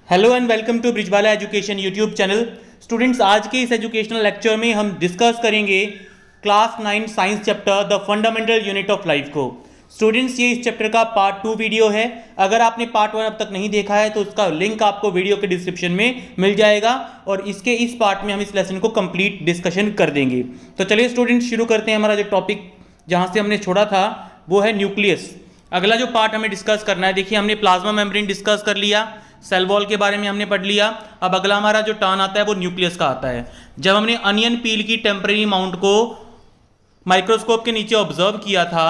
Hello and welcome to Brijbala education YouTube channel. Students, आज के इस एजुकेशनल लेक्चर में हम डिस्कस करेंगे class 9 science chapter the fundamental unit of life को। स्टूडेंट्स, ये इस चैप्टर का पार्ट 2 वीडियो है। अगर आपने पार्ट 1 अब तक नहीं देखा है तो उसका लिंक आपको वीडियो के डिस्क्रिप्शन में मिल जाएगा और इसके इस पार्ट में हम इस लेसन को कंप्लीट डिस्कशन कर देंगे। तो चलिए स्टूडेंट्स, शुरू करते हैं। हमारा जो टॉपिक जहाँ से हमने छोड़ा था वो है न्यूक्लियस। अगला जो पार्ट हमें डिस्कस करना है, देखिए हमने प्लाज्मा मेम्ब्रेन डिस्कस कर लिया, सेल वॉल के बारे में हमने पढ़ लिया। अब अगला हमारा जो टर्न आता है वो न्यूक्लियस का आता है। जब हमने अनियन पील की टेम्परेरी माउंट को माइक्रोस्कोप के नीचे ऑब्जर्व किया था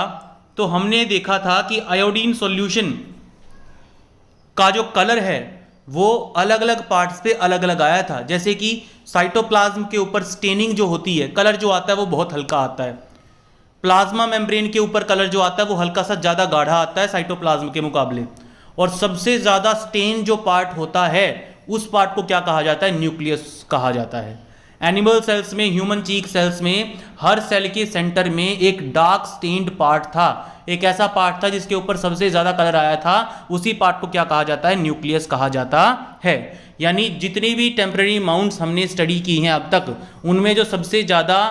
तो हमने देखा था कि आयोडीन सॉल्यूशन का जो कलर है वो अलग अलग पार्ट्स पे अलग अलग आया था। जैसे कि साइटोप्लाज्म के ऊपर स्टेनिंग जो होती है, कलर जो आता है वो बहुत हल्का आता है। प्लाज्मा मेम्ब्रेन के ऊपर कलर जो आता है वो हल्का सा ज़्यादा गाढ़ा आता है साइटोप्लाज्म के मुकाबले। और सबसे ज़्यादा स्टेन जो पार्ट होता है उस पार्ट को क्या कहा जाता है? न्यूक्लियस कहा जाता है। एनिमल सेल्स में, ह्यूमन चीक सेल्स में हर सेल के सेंटर में एक डार्क स्टेन्ड पार्ट था, एक ऐसा पार्ट था जिसके ऊपर सबसे ज़्यादा कलर आया था। उसी पार्ट को क्या कहा जाता है? न्यूक्लियस कहा जाता है। यानी जितनी भी टेम्परेरी माउंट्स हमने स्टडी की हैं अब तक, उनमें जो सबसे ज़्यादा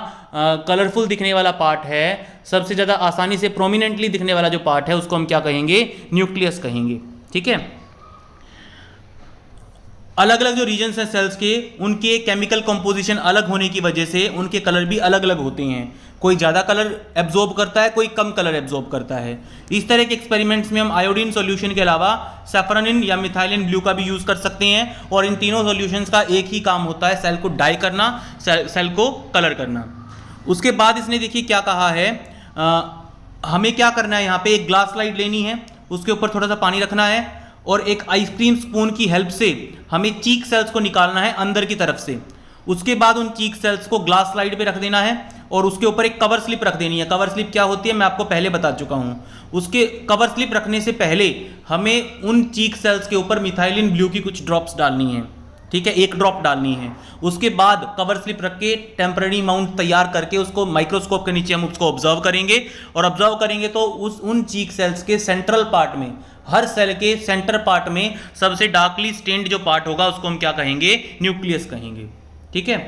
कलरफुल दिखने वाला पार्ट है, सबसे ज़्यादा आसानी से प्रोमिनेंटली दिखने वाला जो पार्ट है, उसको हम क्या कहेंगे? न्यूक्लियस कहेंगे। ठीक है। अलग अलग जो रीजन्स हैं सेल्स के, उनके केमिकल कंपोजिशन अलग होने की वजह से उनके कलर भी अलग अलग होते हैं। कोई ज़्यादा कलर एब्जॉर्ब करता है, कोई कम कलर एब्जॉर्ब करता है। इस तरह के एक्सपेरिमेंट्स में हम आयोडीन सॉल्यूशन के अलावा सैफरनिन या मिथाइलिन ब्लू का भी यूज़ कर सकते हैं। और इन तीनों सॉल्यूशंस का एक ही काम होता है, सेल को डाई करना, सेल को कलर करना। उसके बाद इसने देखिए क्या कहा है, हमें क्या करना है, यहाँ पे एक ग्लास स्लाइड लेनी है, उसके ऊपर थोड़ा सा पानी रखना है और एक आइसक्रीम स्पून की हेल्प से हमें चीक सेल्स को निकालना है अंदर की तरफ से। उसके बाद उन चीक सेल्स को ग्लास स्लाइड पे रख देना है और उसके ऊपर एक कवर स्लिप रख देनी है। कवर स्लिप क्या होती है मैं आपको पहले बता चुका हूँ। उसके कवर स्लिप रखने से पहले हमें उन चीक सेल्स के ऊपर मिथाइलिन ब्लू की कुछ ड्रॉप्स डालनी है। ठीक है, एक ड्रॉप डालनी है। उसके बाद कवर स्लिप रख के टेम्परेरी माउंट तैयार करके उसको माइक्रोस्कोप के नीचे हम उसको ऑब्जर्व करेंगे और ऑब्जर्व करेंगे तो उन चीक सेल्स के सेंट्रल पार्ट में, हर सेल के सेंटर पार्ट में सबसे डार्कली स्टेन्ड जो पार्ट होगा उसको हम क्या कहेंगे? न्यूक्लियस कहेंगे। ठीक है।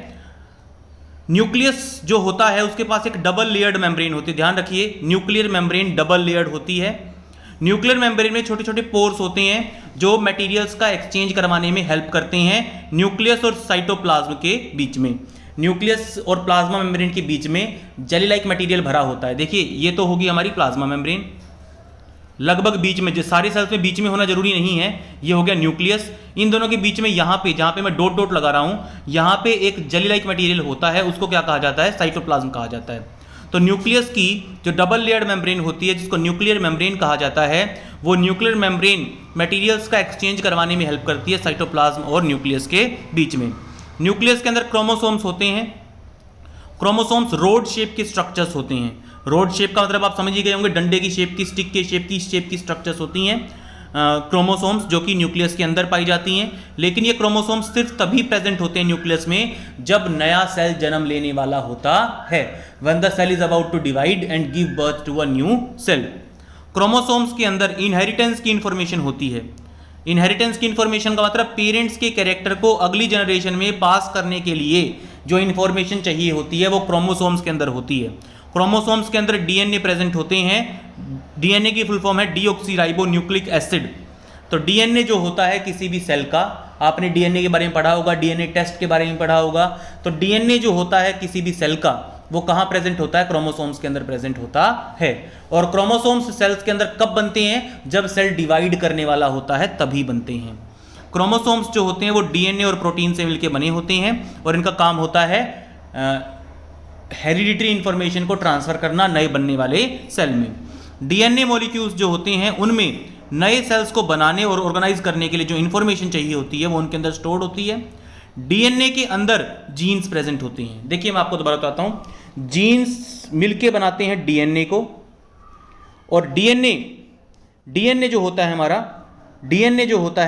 न्यूक्लियस जो होता है उसके पास एक डबल लेयर्ड मेम्ब्रेन होती है। ध्यान रखिए, न्यूक्लियर मेम्ब्रेन डबल लेयर्ड होती है। न्यूक्लियर मेम्ब्रेन में छोटे छोटे पोर्स होते हैं जो मटेरियल्स का एक्सचेंज करवाने में हेल्प करते हैं न्यूक्लियस और साइटोप्लाज्म के बीच में। न्यूक्लियस और प्लाज्मा मेम्ब्रेन के बीच में जेली लाइक मटेरियल भरा होता है। देखिए ये तो होगी हमारी प्लाज्मा मेम्ब्रेन, लगभग बीच में, जो सारे सेल्स में बीच में होना जरूरी नहीं है। ये हो गया न्यूक्लियस। इन दोनों के बीच में यहाँ पे, जहाँ पे मैं डॉट डॉट लगा रहा हूँ, यहाँ पे एक जेली लाइक मटेरियल होता है, उसको क्या कहा जाता है? साइटोप्लाज्म कहा जाता है। तो न्यूक्लियस की जो डबल लेयर्ड मेम्ब्रेन होती है, जिसको न्यूक्लियर मेम्ब्रेन कहा जाता है, वो न्यूक्लियर मेम्ब्रेन मटेरियल्स का एक्सचेंज करवाने में हेल्प करती है साइटोप्लाज्म और न्यूक्लियस के बीच में। न्यूक्लियस के अंदर क्रोमोसोम्स होते हैं। क्रोमोसोम्स रोड शेप के स्ट्रक्चर्स होते हैं। रोड शेप का मतलब आप समझ ही गए होंगे, डंडे की शेप की, स्टिक के शेप की स्ट्रक्चर्स होती हैं क्रोमोसोम्स, जो कि न्यूक्लियस के अंदर पाई जाती हैं। लेकिन ये क्रोमोसोम्स सिर्फ तभी प्रेजेंट होते हैं न्यूक्लियस में जब नया सेल जन्म लेने वाला होता है, when the cell is about to divide and give birth to a new cell. Chromosomes के अंदर इनहेरिटेंस की इंफॉर्मेशन होती है। इनहेरिटेंस की इंफॉर्मेशन का मतलब पेरेंट्स के कैरेक्टर को अगली जनरेशन में पास करने के लिए जो इंफॉर्मेशन चाहिए होती है वो क्रोमोसोम्स के अंदर होती है। क्रोमोसोम्स के अंदर डीएनए प्रेजेंट होते हैं। डीएनए की फुल फॉर्म है डीऑक्सीराइबो न्यूक्लिक एसिड। तो डीएनए जो होता है किसी भी सेल का, आपने डीएनए के बारे में पढ़ा होगा, डीएनए टेस्ट के बारे में पढ़ा होगा। तो डीएनए जो होता है किसी भी सेल का, वो कहाँ प्रेजेंट होता है? क्रोमोसोम्स के अंदर प्रेजेंट होता है। और क्रोमोसोम्स सेल्स के अंदर कब बनते हैं? जब सेल डिवाइड करने वाला होता है तभी बनते हैं। क्रोमोसोम्स जो होते हैं वो डीएनए और प्रोटीन से मिलकर बने होते हैं और इनका काम होता है हेरिडिटरी इंफॉर्मेशन को ट्रांसफर करना नए बनने वाले सेल में। डीएनए मॉलिक्यूल्स जो होते हैं उनमें नए सेल्स को बनाने और ऑर्गेनाइज करने के लिए जो इंफॉर्मेशन चाहिए होती है वो उनके अंदर स्टोर्ड होती है। डीएनए के अंदर जीन्स प्रेजेंट होते हैं। देखिए मैं आपको दोबारा बताता हूं, जीन्स मिलके बनाते हैं डीएनए को, और डीएनए जो होता है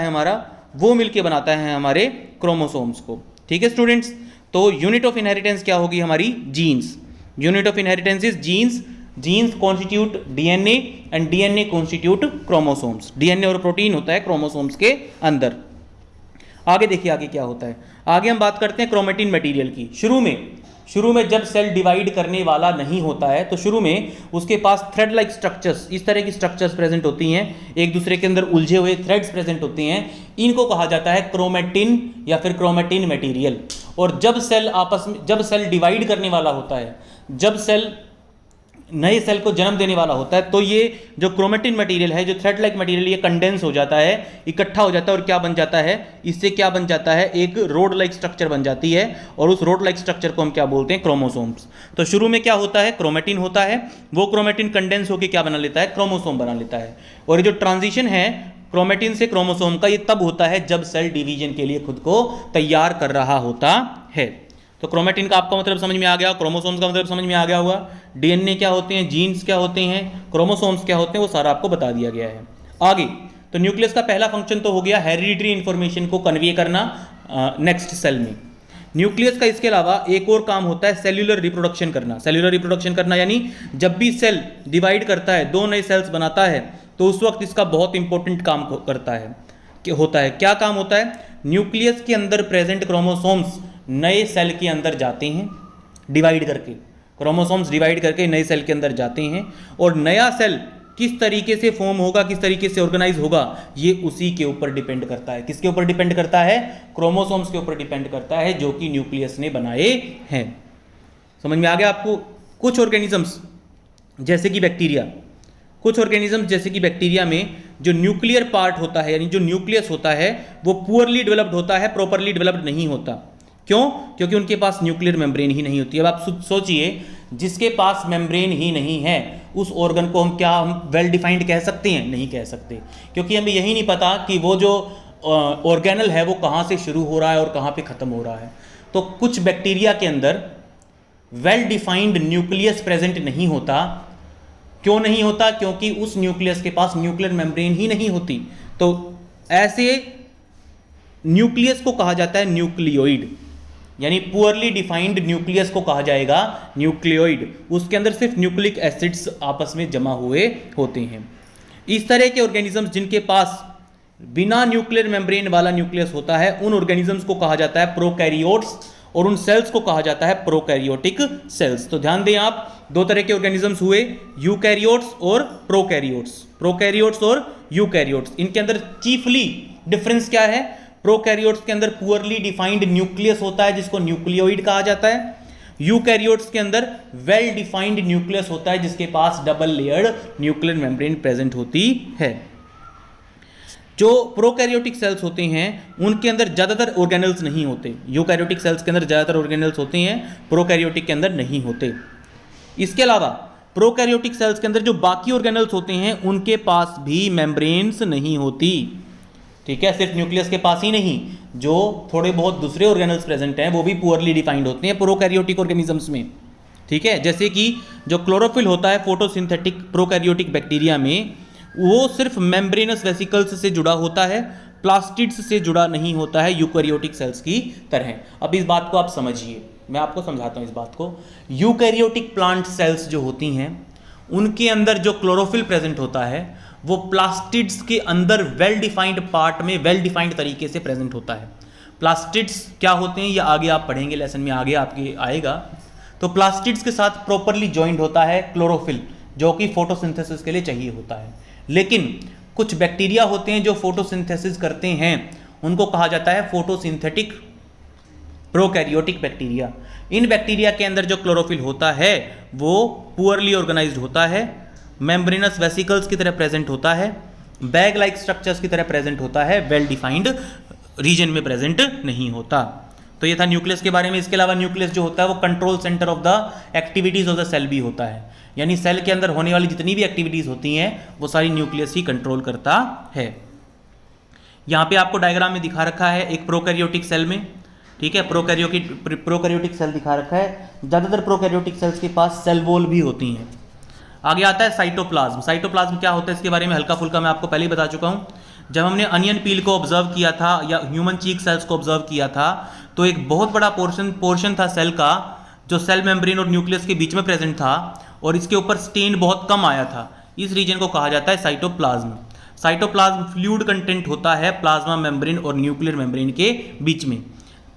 हमारा वो मिलके बनाता है हमारे क्रोमोसोम्स को। ठीक है स्टूडेंट्स, तो यूनिट ऑफ इनहेरिटेंस क्या होगी? हमारी genes. Unit of inheritance is genes. Genes constitute DNA and DNA constitute chromosomes. DNA और प्रोटीन होता है क्रोमोसोम्स के अंदर। आगे देखिए आगे क्या होता है। आगे हम बात करते हैं क्रोमेटिन मटेरियल की। शुरू में जब सेल डिवाइड करने वाला नहीं होता है तो शुरू में उसके पास थ्रेड लाइक स्ट्रक्चर्स, इस तरह की स्ट्रक्चर्स प्रेजेंट होती हैं, एक दूसरे के अंदर उलझे हुए थ्रेड्स प्रेजेंट होते हैं। इनको कहा जाता है क्रोमेटिन या फिर क्रोमेटिन मटेरियल। और जब सेल डिवाइड करने वाला होता है, जब सेल नए सेल को जन्म देने वाला होता है, तो ये जो क्रोमेटिन मटेरियल है, जो थ्रेड लाइक मटेरियल, ये कंडेंस हो जाता है, इकट्ठा हो जाता है। और क्या बन जाता है, इससे क्या बन जाता है, एक रोड लाइक स्ट्रक्चर बन जाती है। और उस रोड लाइक स्ट्रक्चर को हम क्या बोलते हैं, क्रोमोसोम्स। तो शुरू में क्या होता है, क्रोमेटिन होता है, वो क्रोमेटिन कंडेंस होकर क्या बना लेता है, क्रोमोसोम बना लेता है। और ये जो ट्रांजिशन है क्रोमेटिन से क्रोमोसोम का, ये तब होता है जब सेल डिवीजन के लिए खुद को तैयार कर रहा होता है। तो क्रोमेटिन का आपका मतलब समझ में आ गया, क्रोमोसोम्स का मतलब समझ में आ गया होगा, डीएनए क्या होते हैं, जीन्स क्या होते हैं, क्रोमोसोम्स क्या होते हैं, वो सारा आपको बता दिया गया है। आगे तो न्यूक्लियस का पहला फंक्शन तो हो गया हेरिडिटरी इंफॉर्मेशन को कन्वे करना नेक्स्ट सेल में। न्यूक्लियस का इसके अलावा एक और काम होता है सेल्यूलर रिप्रोडक्शन करना। सेल्यूलर रिप्रोडक्शन करना यानी जब भी सेल डिवाइड करता है, दो नए सेल्स बनाता है, तो उस वक्त इसका बहुत इंपॉर्टेंट काम करता है, होता है। क्या काम होता है, न्यूक्लियस के अंदर प्रेजेंट क्रोमोसोम्स नए सेल के अंदर जाते हैं डिवाइड करके, क्रोमोसोम्स डिवाइड करके नए सेल के अंदर जाते हैं। और नया सेल किस तरीके से फॉर्म होगा, किस तरीके से ऑर्गेनाइज होगा, ये उसी के ऊपर डिपेंड करता है। किसके ऊपर डिपेंड करता है, क्रोमोसोम्स के ऊपर डिपेंड करता है, जो कि न्यूक्लियस ने बनाए हैं। समझ में आ गया आपको। कुछ ऑर्गेनिजम्स जैसे कि बैक्टीरिया, कुछ ऑर्गेनिज्म जैसे कि बैक्टीरिया में जो न्यूक्लियर पार्ट होता है, यानी जो न्यूक्लियस होता है, वो पुअरली डेवलप्ड होता है, प्रॉपरली डेवलप्ड नहीं होता। क्यों, क्योंकि उनके पास न्यूक्लियर मेम्ब्रेन ही नहीं होती। अब आप सोचिए, जिसके पास मेम्ब्रेन ही नहीं है उस ऑर्गन को हम वेल डिफाइंड कह सकते हैं? नहीं कह सकते, क्योंकि हमें यही नहीं पता कि वो जो ऑर्गेनल है वो कहाँ से शुरू हो रहा है और कहाँ पे ख़त्म हो रहा है। तो कुछ बैक्टीरिया के अंदर वेल डिफाइंड न्यूक्लियस प्रेजेंट नहीं होता। क्यों नहीं होता? क्योंकि उस न्यूक्लियस के पास न्यूक्लियर मेम्ब्रेन ही नहीं होती। तो ऐसे न्यूक्लियस को कहा जाता है न्यूक्लियोइड, यानी पुअरली डिफाइंड न्यूक्लियस को कहा जाएगा न्यूक्लियोइड। उसके अंदर सिर्फ न्यूक्लिक एसिड्स आपस में जमा हुए होते हैं। इस तरह के ऑर्गेनिजम्स जिनके पास बिना न्यूक्लियर मेम्ब्रेन वाला न्यूक्लियस होता है, उन ऑर्गेनिजम्स को कहा जाता है प्रोकैरियोट्स, और उन सेल्स को कहा जाता है प्रोकैरियोटिक सेल्स। तो ध्यान दें आप, दो तरह के ऑर्गेनिजम्स हुए, यूकैरियोट्स और प्रोकैरियोट्स। प्रोकैरियोट्स और यूकैरियोट्स, इनके अंदर चीफली डिफरेंस क्या है? प्रोकैरियोट्स के अंदर पुअरली डिफाइंड न्यूक्लियस होता है जिसको न्यूक्लियोइड कहा जाता है। यूकैरियोट्स के अंदर वेल डिफाइंड न्यूक्लियस होता है जिसके पास double layered nuclear membrane present होती है। जो प्रोकैरियोटिक सेल्स होते हैं उनके अंदर ज़्यादातर ऑर्गेनल्स नहीं होते। यूकैरियोटिक सेल्स के अंदर ज़्यादातर ऑर्गेनल्स होते हैं, प्रोकैरियोटिक के अंदर नहीं होते। इसके अलावा प्रोकैरियोटिक सेल्स के अंदर जो बाकी ऑर्गेनल्स होते हैं उनके पास भी मेम्ब्रेन्स नहीं होती। ठीक है, सिर्फ न्यूक्लियस के पास ही नहीं, जो थोड़े बहुत दूसरे ऑर्गेनल्स प्रेजेंट हैं वो भी पुअरली डिफाइंड होते हैं प्रोकैरियोटिक ऑर्गेनिजम्स में। ठीक है, जैसे कि जो क्लोरोफिल होता है फोटोसिंथेटिक प्रोकैरियोटिक बैक्टीरिया में, वो सिर्फ मेम्ब्रेनस वेसिकल्स से जुड़ा होता है, प्लास्टिड्स से जुड़ा नहीं होता है यूकैरियोटिक सेल्स की तरह। अब इस बात को आप समझिए, मैं आपको समझाता हूँ इस बात को। यूकैरियोटिक प्लांट सेल्स जो होती हैं उनके अंदर जो क्लोरोफिल प्रेजेंट होता है वो प्लास्टिड्स के अंदर वेल डिफाइंड पार्ट में वेल डिफाइंड तरीके से प्रेजेंट होता है। प्लास्टिड्स क्या होते हैं ये आगे आप पढ़ेंगे, लेसन में आगे आपके आएगा। तो प्लास्टिड्स के साथ प्रॉपरली ज्वाइंट होता है क्लोरोफिल, जो कि फोटोसिंथेसिस के लिए चाहिए होता है। लेकिन कुछ बैक्टीरिया होते हैं जो फोटोसिंथेसिस करते हैं, उनको कहा जाता है फोटोसिंथेटिक प्रोकैरियोटिक बैक्टीरिया। इन बैक्टीरिया के अंदर जो क्लोरोफिल होता है वो पुअरली ऑर्गेनाइज्ड होता है, मेम्ब्रेनस वेसिकल्स की तरह प्रेजेंट होता है, बैग लाइक स्ट्रक्चर्स की तरह प्रेजेंट होता है, वेल डिफाइंड रीजन में प्रेजेंट नहीं होता। तो ये था न्यूक्लियस के बारे में। इसके अलावा न्यूक्लियस जो होता है वो control centre of the activities of the cell भी होता है, यानी सेल के अंदर होने वाली जितनी भी एक्टिविटीज होती हैं वो सारी न्यूक्लियस ही कंट्रोल करता है। यहाँ पे आपको डायग्राम में दिखा रखा है एक प्रोकैरियोटिक सेल में। ठीक है, प्रोकैरियोटिक सेल दिखा रखा है। ज़्यादातर प्रोकैरियोटिक सेल्स के पास सेल वॉल भी होती हैं। आगे आता है साइटोप्लाज्म। साइटोप्लाज्म क्या होता है इसके बारे में हल्का फुल्का मैं आपको पहले ही बता चुका हूँ। जब हमने अनियन पील को ऑब्जर्व किया था या ह्यूमन चीक सेल्स को ऑब्जर्व किया था, तो एक बहुत बड़ा पोर्शन था सेल का जो सेल मेम्ब्रेन और न्यूक्लियस के बीच में प्रेजेंट था, और इसके ऊपर स्टेन बहुत कम आया था। इस रीजन को कहा जाता है साइटोप्लाज्म। साइटोप्लाज्म फ्लूइड कंटेंट होता है प्लाज्मा मेम्ब्रेन और न्यूक्लियर मेम्ब्रेन के बीच में।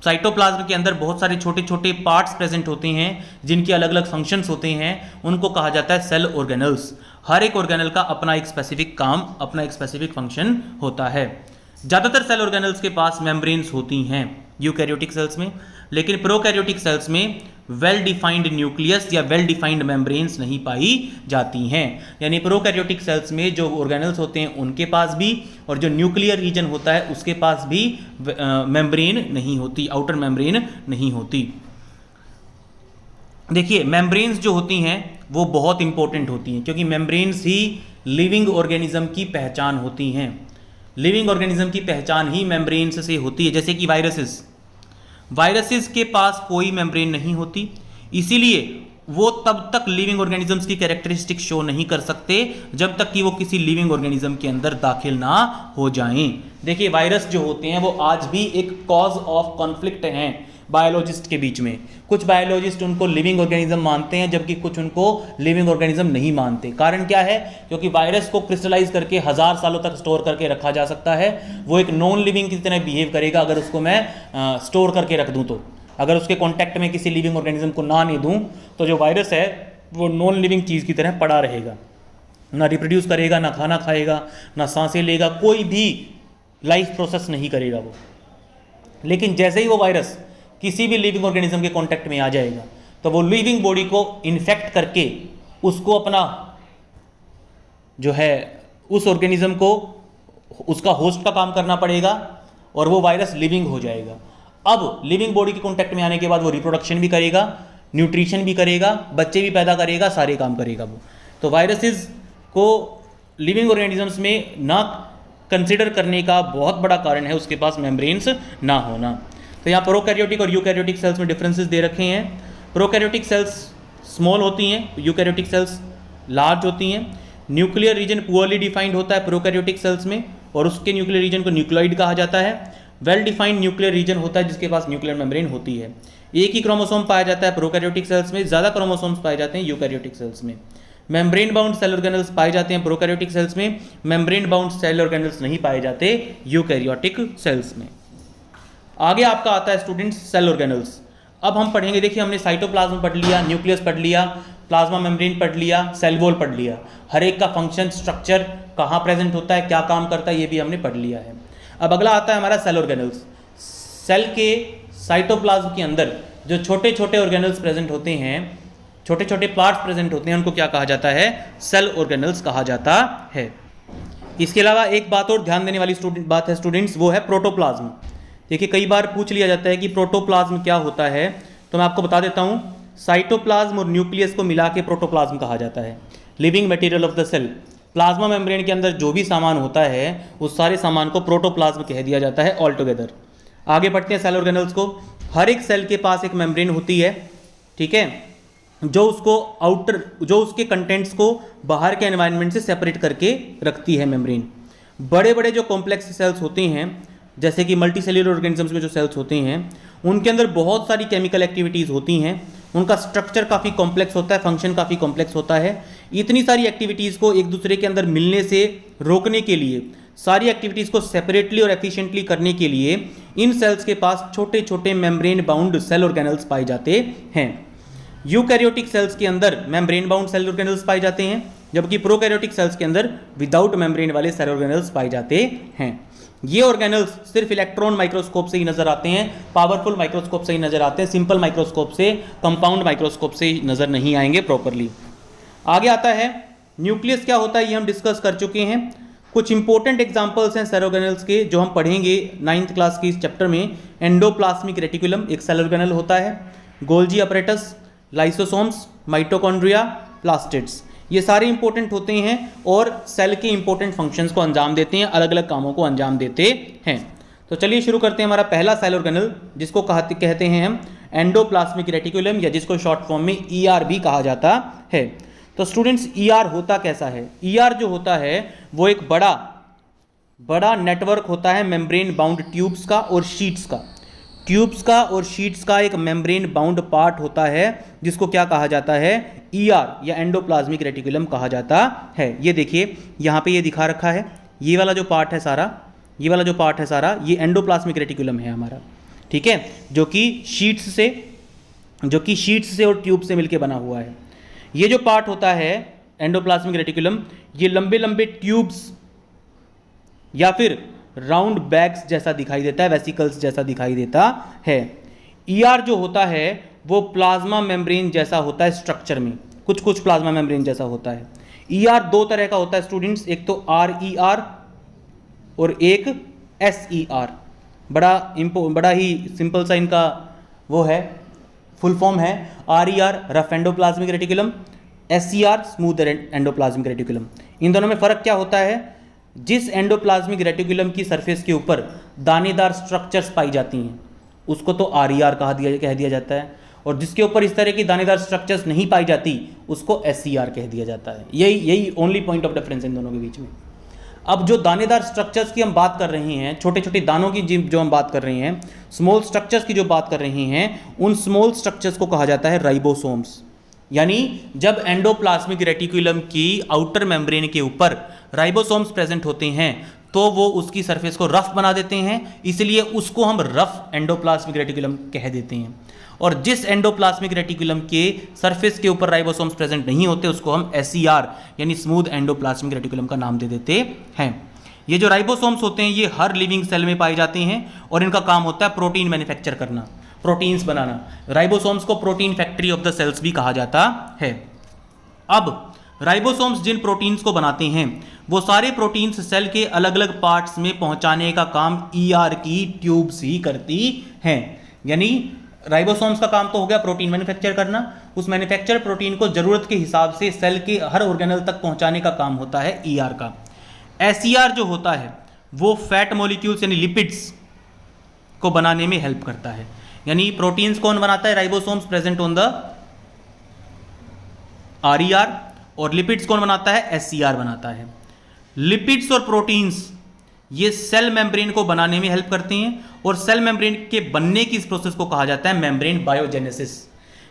साइटोप्लाज्म के अंदर बहुत सारे छोटे छोटे पार्ट्स प्रेजेंट होते हैं जिनके अलग अलग फंक्शंस होते हैं, उनको कहा जाता है सेल ऑर्गेनल्स। हर एक ऑर्गेनल का अपना एक स्पेसिफिक काम, अपना एक स्पेसिफिक फंक्शन होता है। ज़्यादातर सेल ऑर्गेनल्स के पास मेम्ब्रेन्स होती हैं यूकैरियोटिक सेल्स में, लेकिन प्रोकैरियोटिक सेल्स में वेल डिफाइंड न्यूक्लियस या वेल डिफाइंड मेम्ब्रेन्स नहीं पाई जाती हैं। यानी प्रोकैरियोटिक सेल्स में जो ऑर्गेनल्स होते हैं उनके पास भी, और जो न्यूक्लियर रीजन होता है उसके पास भी मेम्ब्रेन नहीं होती, आउटर मेम्ब्रेन नहीं होती। देखिए मेम्ब्रेन्स जो होती हैं वो बहुत इंपॉर्टेंट होती हैं, क्योंकि मेम्ब्रेन्स ही लिविंग ऑर्गेनिज्म की पहचान होती हैं। लिविंग ऑर्गेनिज्म की पहचान ही मेम्ब्रेन्स से होती है। जैसे कि वायरसेस के पास कोई मेम्ब्रेन नहीं होती, इसीलिए वो तब तक लिविंग ऑर्गेनिजम्स की कैरेक्टरिस्टिक शो नहीं कर सकते जब तक कि वो किसी लिविंग ऑर्गेनिज्म के अंदर दाखिल ना हो जाएं। देखिए वायरस जो होते हैं वो आज भी एक कॉज ऑफ कॉन्फ्लिक्ट हैं बायोलॉजिस्ट के बीच में। कुछ बायोलॉजिस्ट उनको लिविंग ऑर्गेनिज्म मानते हैं जबकि कुछ उनको लिविंग ऑर्गेनिज्म नहीं मानते। कारण क्या है? क्योंकि वायरस को क्रिस्टलाइज करके 1000 सालों तक स्टोर करके रखा जा सकता है। वो एक नॉन लिविंग की तरह बिहेव करेगा अगर उसको मैं स्टोर करके रख दूं तो। अगर उसके कॉन्टैक्ट में किसी लिविंग ऑर्गेनिज्म को ना नहीं दूं तो जो वायरस है वो नॉन लिविंग चीज़ की तरह पड़ा रहेगा, ना रिप्रोड्यूस करेगा, ना खाना खाएगा, ना सांसें लेगा, कोई भी लाइफ प्रोसेस नहीं करेगा वो। लेकिन जैसे ही वो वायरस किसी भी लिविंग ऑर्गेनिज्म के कांटेक्ट में आ जाएगा तो वो लिविंग बॉडी को इन्फेक्ट करके उसको अपना जो है उस ऑर्गेनिज्म को उसका होस्ट का काम करना पड़ेगा और वो वायरस लिविंग हो जाएगा। अब लिविंग बॉडी के कांटेक्ट में आने के बाद वो रिप्रोडक्शन भी करेगा, न्यूट्रिशन भी करेगा, बच्चे भी पैदा करेगा, सारे काम करेगा वो। तो वायरसेस को लिविंग ऑर्गेनिजम्स में ना कंसिडर करने का बहुत बड़ा कारण है उसके पास मेम्ब्रेन्स ना होना। तो यहाँ प्रोकैरियोटिक और यूकैरियोटिक सेल्स में डिफरेंसेस दे रखे हैं। प्रोकैरियोटिक सेल्स स्मॉल होती हैं, यूकैरियोटिक सेल्स लार्ज होती हैं। न्यूक्लियर रीजन पुअरली डिफाइंड होता है प्रोकैरियोटिक सेल्स में और उसके न्यूक्लियर रीजन को न्यूक्लियोइड कहा जाता है। वेल डिफाइंड न्यूक्लियर रीजन होता है जिसके पास न्यूक्लियर मेम्ब्रेन होती है। एक ही क्रोमोसोम पाया जाता है प्रोकैरियोटिक सेल्स में, ज़्यादा क्रोमोसोम्स पाए जाते हैं यूकैरियोटिक सेल्स में। मेम्ब्रेन बाउंड सेल ऑर्गेनल्स पाए जाते हैं प्रोकैरियोटिक सेल्स में, मेम्ब्रेन बाउंड सेल ऑर्गेनल्स नहीं पाए जाते यूकैरियोटिक सेल्स में। आगे आपका आता है स्टूडेंट्स सेल ऑर्गेनल्स। अब हम पढ़ेंगे, देखिए हमने साइटोप्लाज्म पढ़ लिया, न्यूक्लियस पढ़ लिया, प्लाज्मा मेम्ब्रेन पढ़ लिया, सेल वॉल पढ़ लिया। हर एक का फंक्शन, स्ट्रक्चर, कहाँ प्रेजेंट होता है, क्या काम करता है, ये भी हमने पढ़ लिया है। अब अगला आता है हमारा सेल ऑर्गेनल्स। सेल के साइटोप्लाज्म के अंदर जो छोटे छोटे ऑर्गेनल्स प्रेजेंट होते हैं, छोटे छोटे पार्ट्स प्रेजेंट होते हैं, उनको क्या कहा जाता है? सेल ऑर्गेनल्स कहा जाता है। इसके अलावा एक बात और ध्यान देने वाली बात है स्टूडेंट्स, वो है प्रोटोप्लाज्म। देखिए कई बार पूछ लिया जाता है कि प्रोटोप्लाज्म क्या होता है, तो मैं आपको बता देता हूँ। साइटोप्लाज्म और न्यूक्लियस को मिला के प्रोटोप्लाज्म कहा जाता है, living material of the cell. Plasma membrane के अंदर जो भी सामान होता है उस सारे सामान को प्रोटोप्लाज्म कह दिया जाता है ऑल टुगेदर। आगे बढ़ते हैं सेल ऑर्गेनल्स को। हर एक सेल के पास एक मेम्ब्रेन होती है, ठीक है, जो उसके कंटेंट्स को बाहर के एनवायरनमेंट से सेपरेट करके रखती है मेम्ब्रेन। बड़े बड़े जो कॉम्प्लेक्स सेल्स होते हैं, जैसे कि मल्टी सेल्यूलर ऑर्गेनिजम्स में जो सेल्स होते हैं, उनके अंदर बहुत सारी केमिकल एक्टिविटीज़ होती हैं। उनका स्ट्रक्चर काफ़ी कॉम्प्लेक्स होता है, फंक्शन काफ़ी कॉम्प्लेक्स होता है। इतनी सारी एक्टिविटीज़ को एक दूसरे के अंदर मिलने से रोकने के लिए, सारी एक्टिविटीज़ को सेपरेटली और एफिशिएंटली करने के लिए इन सेल्स के पास छोटे छोटे मेम्ब्रेन बाउंड सेल ऑर्गेनल्स पाए जाते हैं। यूकैरियोटिक सेल्स के अंदर मेम्ब्रेन बाउंड सेल ऑर्गेनल्स पाए जाते हैं, जबकि प्रोकैरियोटिक सेल्स के अंदर विदाउट मेम्ब्रेन वाले सेल ऑर्गेनल्स पाए जाते हैं। ये ऑर्गेनल्स सिर्फ इलेक्ट्रॉन माइक्रोस्कोप से ही नजर आते हैं, पावरफुल माइक्रोस्कोप से ही नजर आते हैं, सिंपल माइक्रोस्कोप से, कंपाउंड माइक्रोस्कोप से नजर नहीं आएंगे प्रॉपरली। आगे आता है न्यूक्लियस क्या होता है, ये हम डिस्कस कर चुके हैं। कुछ इंपॉर्टेंट एग्जांपल्स हैं सेल ऑर्गेनल्स के जो हम पढ़ेंगे 9th क्लास की इस चैप्टर में। एंडोप्लाज्मिक रेटिकुलम एक सेल ऑर्गेनल होता है, Golgi apparatus, lysosomes, mitochondria, plastids, ये सारे इंपॉर्टेंट होते हैं और सेल के इंपॉर्टेंट फंक्शंस को अंजाम देते हैं, अलग अलग कामों को अंजाम देते हैं। तो चलिए शुरू करते हैं हमारा पहला सेल ऑर्गेनल, जिसको कहते हैं हम एंडोप्लाज्मिक रेटिकुलम, या जिसको शॉर्ट फॉर्म में ER भी कहा जाता है। तो स्टूडेंट्स ER होता कैसा है? ER जो होता है वो एक बड़ा नेटवर्क होता है मेम्ब्रेन बाउंड ट्यूब्स का और शीट्स का। ट्यूब्स का और शीट्स का एक मेम्ब्रेन बाउंड पार्ट होता है जिसको क्या कहा जाता है? ER या एंडोप्लाज्मिक रेटिकुलम कहा जाता है। ये देखिए यहाँ पे ये दिखा रखा है, ये वाला जो पार्ट है सारा, ये वाला जो पार्ट है सारा, ये एंडोप्लाज्मिक रेटिकुलम है हमारा, ठीक है, जो कि शीट्स से और ट्यूब से मिलके बना हुआ है। ये जो पार्ट होता है एंडोप्लाज्मिक रेटिकुलम, ये लंबे लंबे ट्यूब्स या फिर राउंड बैग्स जैसा दिखाई देता है, वेसिकल्स जैसा दिखाई देता है। ईआर जो होता है वो प्लाज्मा मेम्ब्रेन जैसा होता है स्ट्रक्चर में, कुछ कुछ प्लाज्मा मेम्ब्रेन जैसा होता है। ईआर दो तरह का होता है स्टूडेंट्स, एक तो आरईआर और एक एसईआर। बड़ा ही सिंपल सा इनका वो है, फुल फॉर्म है। RER rough endoplasmic reticulum, SER smooth endoplasmic reticulum. इन दोनों में फर्क क्या होता है? जिस एंडोप्लाज्मिक रेटिकुलम की सरफेस के ऊपर दानेदार स्ट्रक्चर्स पाई जाती हैं उसको तो आरईआर कह दिया जाता है, और जिसके ऊपर इस तरह की दानेदार स्ट्रक्चर्स नहीं पाई जाती उसको एसईआर कह दिया जाता है। यही only point of difference in दोनों के बीच में। अब जो दानेदार स्ट्रक्चर्स की हम बात कर रहे हैं, छोटे छोटे दानों की जो हम बात कर रहे हैं, स्मॉल स्ट्रक्चर्स की जो बात कर रहे हैं, उन स्मॉल स्ट्रक्चर्स को कहा जाता है राइबोसोम्स। यानी जब एंडोप्लाज्मिक रेटिकुलम की आउटर मेम्ब्रेन के ऊपर राइबोसोम्स प्रेजेंट होते हैं तो वो उसकी सरफेस को रफ बना देते हैं, इसलिए उसको हम रफ एंडोप्लाज्मिक रेटिकुलम कह देते हैं। और जिस एंडोप्लाज्मिक रेटिकुलम के सरफेस के ऊपर राइबोसोम्स प्रेजेंट नहीं होते उसको हम एसईआर यानी स्मूथ एंडोप्लाज्मिक रेटिकुलम का नाम दे देते हैं। ये जो राइबोसोम्स होते हैं ये हर लिविंग सेल में पाए जाते हैं और इनका काम होता है प्रोटीन मैन्युफैक्चर करना, प्रोटीन्स बनाना। राइबोसोम्स को protein factory of the cells भी कहा जाता है। अब राइबोसोम्स जिन प्रोटीन्स को बनाते हैं वो सारे प्रोटीन्स सेल के अलग अलग पार्ट्स में पहुंचाने का काम ईआर की ट्यूब्स ही करती हैं। यानी राइबोसोम्स का काम तो हो गया प्रोटीन मैन्युफैक्चर करना, उस मैन्युफैक्चर प्रोटीन को जरूरत के हिसाब से सेल के हर ऑर्गेनल तक पहुंचाने का काम होता है ईआर का। एसईआर जो होता है वो फैट मॉलिक्यूल्स यानी लिपिड्स को बनाने में हेल्प करता है। यानी प्रोटीन्स कौन बनाता है? Ribosomes present on the RER, और लिपिड्स कौन बनाता है? एसईआर बनाता है। लिपिड्स और प्रोटीन्स ये सेल मेम्ब्रेन को बनाने में हेल्प करते हैं, और सेल मेम्ब्रेन के बनने की इस प्रोसेस को कहा जाता है membrane biogenesis.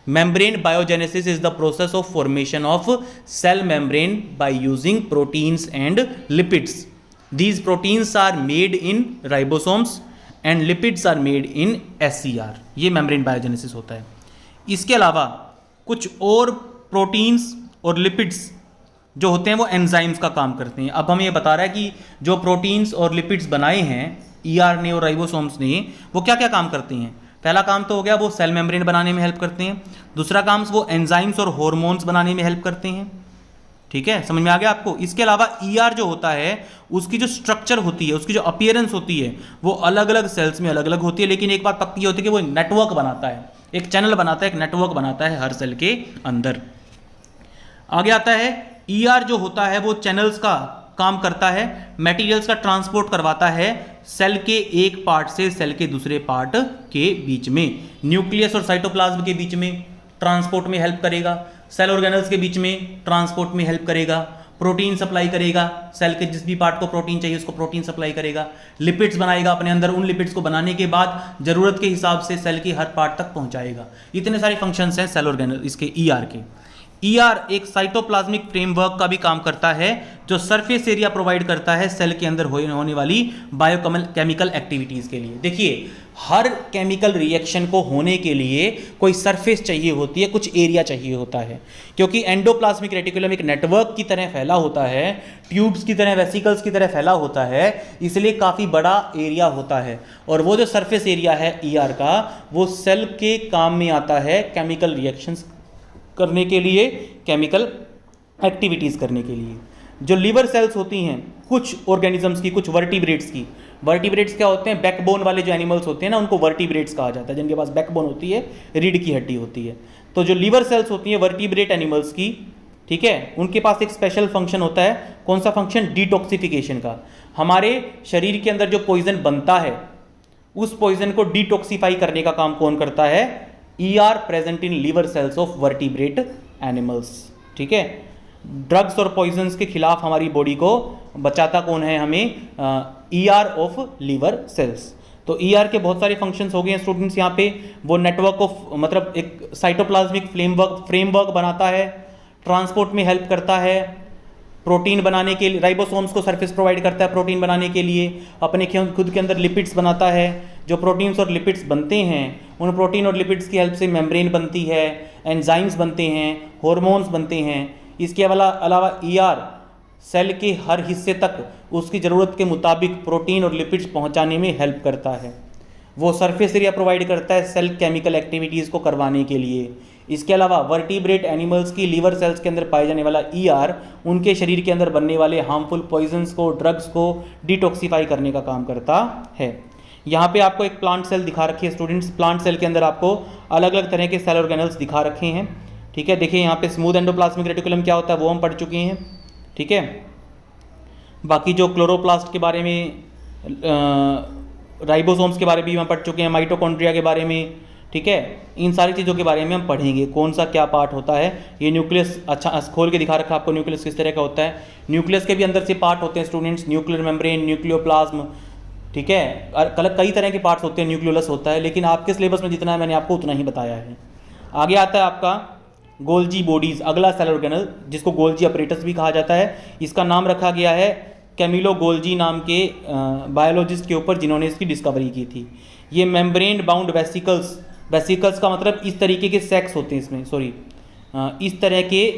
Membrane biogenesis is the process of formation of cell membrane by using proteins and lipids. These proteins are made in ribosomes and lipids are made in SER. ये membrane biogenesis होता है। इसके अलावा कुछ और proteins और lipids जो होते हैं वो एंजाइम्स का काम करते हैं। अब हमें ये बता रहा है कि जो प्रोटीन्स और लिपिड्स बनाए हैं ईआर ने और राइबोसोम्स ने वो क्या क्या काम करते हैं। पहला काम तो हो गया वो सेल मेम्ब्रेन बनाने में हेल्प करते हैं। दूसरा काम वो एंजाइम्स और हार्मोन्स बनाने में हेल्प करते हैं। ठीक है, समझ में आ गया आपको? इसके अलावा ईआर जो होता है उसकी जो स्ट्रक्चर होती है, उसकी जो अपीयरेंस होती है वो अलग अलग सेल्स में अलग अलग होती है, लेकिन एक बात पक्की होती है कि वो नेटवर्क बनाता है, एक चैनल बनाता है, एक नेटवर्क बनाता है हर सेल के अंदर। आगे आता है ईआर जो होता है वो चैनल्स का काम करता है, मटेरियल्स का ट्रांसपोर्ट करवाता है सेल के एक पार्ट से सेल के दूसरे पार्ट के बीच में। न्यूक्लियस और साइटोप्लाज्म के बीच में ट्रांसपोर्ट में हेल्प करेगा, सेल ऑर्गेनल्स के बीच में ट्रांसपोर्ट में हेल्प करेगा, प्रोटीन सप्लाई करेगा, सेल के जिस भी पार्ट को प्रोटीन चाहिए उसको प्रोटीन सप्लाई करेगा, लिपिड्स बनाएगा अपने अंदर, उन लिपिड्स को बनाने के बाद जरूरत के हिसाब से सेल के हर पार्ट तक पहुंचाएगा। इतने सारे फंक्शंस हैं सेल ऑर्गेनल इसके ईआर के। ईआर एक साइटोप्लाज्मिक फ्रेमवर्क का भी काम करता है जो सरफेस एरिया प्रोवाइड करता है सेल के अंदर होने वाली बायोकेमिकल एक्टिविटीज के लिए। देखिए हर केमिकल रिएक्शन को होने के लिए कोई सरफेस चाहिए होती है, कुछ एरिया चाहिए होता है, क्योंकि एंडोप्लाज्मिक रेटिकुलम एक नेटवर्क की तरह फैला होता है, ट्यूब्स की तरह, वेसिकल्स की तरह फैला होता है, इसलिए काफ़ी बड़ा एरिया होता है। और वो जो सरफेस एरिया है ईआर का वो सेल के काम में आता है केमिकल रिएक्शंस करने के लिए, केमिकल एक्टिविटीज़ करने के लिए। जो लीवर सेल्स होती हैं कुछ ऑर्गेनिजम्स की, कुछ वर्टिब्रेट्स की, वर्टिब्रेट्स क्या होते हैं? बैकबोन वाले जो एनिमल्स होते हैं ना उनको वर्टिब्रेट्स कहा जाता है, जिनके पास बैकबोन होती है, रीढ़ की हड्डी होती है। तो जो लीवर सेल्स होती हैं वर्टिब्रेट एनिमल्स की, ठीक है, उनके पास एक स्पेशल फंक्शन होता है। कौन सा फंक्शन? डिटॉक्सिफिकेशन का। हमारे शरीर के अंदर जो पॉइजन बनता है उस पॉइजन को डिटॉक्सिफाई करने का काम कौन करता है? ER present in liver cells of vertebrate animals. ठीक है, ड्रग्स और पॉइजन्स के खिलाफ हमारी बॉडी को बचाता कौन है? हमें ER ऑफ लीवर सेल्स। तो ER के बहुत सारे फंक्शंस हो गए हैं स्टूडेंट्स यहाँ पे। वो नेटवर्क ऑफ मतलब एक साइटोप्लाज्मिक फ्रेमवर्क बनाता है, ट्रांसपोर्ट में हेल्प करता है, प्रोटीन बनाने के लिए, राइबोसोम्स को सरफेस प्रोवाइड करता है प्रोटीन बनाने के लिए, अपने खुद के अंदर लिपिड्स बनाता है। जो प्रोटीन्स और लिपिड्स बनते हैं उन प्रोटीन और लिपिड्स की हेल्प से मेम्ब्रेन बनती है, एंजाइम्स बनते हैं, हार्मोन्स बनते हैं। इसके अलावा ER सेल के हर हिस्से तक उसकी ज़रूरत के मुताबिक प्रोटीन और लिपिड्स पहुंचाने में हेल्प करता है। वो सरफेस एरिया प्रोवाइड करता है सेल केमिकल एक्टिविटीज़ को करवाने के लिए। इसके अलावा वर्टिब्रेट एनिमल्स की लीवर सेल्स के अंदर पाए जाने वाला ER उनके शरीर के अंदर बनने वाले हार्मफुल पॉइजन्स को, ड्रग्स को डिटॉक्सिफाई करने का काम करता है। यहाँ पे आपको एक प्लांट सेल दिखा रखी है स्टूडेंट्स। प्लांट सेल के अंदर आपको अलग अलग तरह के सेल ऑर्गेनल्स दिखा रखे हैं। ठीक है, देखिए यहाँ पे स्मूथ एंडोप्लाज्मिक रेटिकुलम क्या होता है वो हम पढ़ चुके हैं। ठीक है, बाकी जो क्लोरोप्लास्ट के बारे में, राइबोसोम्स के बारे में भी हम पढ़ चुके हैं, माइटोकॉन्ड्रिया के बारे में। ठीक है, इन सारी चीज़ों के बारे में हम पढ़ेंगे, कौन सा क्या पार्ट होता है। ये न्यूक्लियस अच्छा खोल के दिखा रखा आपको, न्यूक्लियस किस तरह का होता है। न्यूक्लियस के भी अंदर से पार्ट होते हैं स्टूडेंट्स, न्यूक्लियर मेम्ब्रेन, न्यूक्लियोप्लाज्म। ठीक है, कई तरह के पार्ट्स होते हैं, न्यूक्लियोलस होता है, लेकिन आपके सिलेबस में जितना है मैंने आपको उतना ही बताया है। आगे आता है आपका गोल्जी बॉडीज़, अगला सेल ऑर्गेनल जिसको गोल्जी अपरेटस भी कहा जाता है। इसका नाम रखा गया है कैमिलो गोल्जी नाम के बायोलॉजिस्ट के ऊपर जिन्होंने इसकी डिस्कवरी की थी। ये मेम्ब्रेन बाउंड वेसिकल्स, वेसिकल्स का मतलब इस तरीके के सेक्स होते हैं इसमें, इस तरह के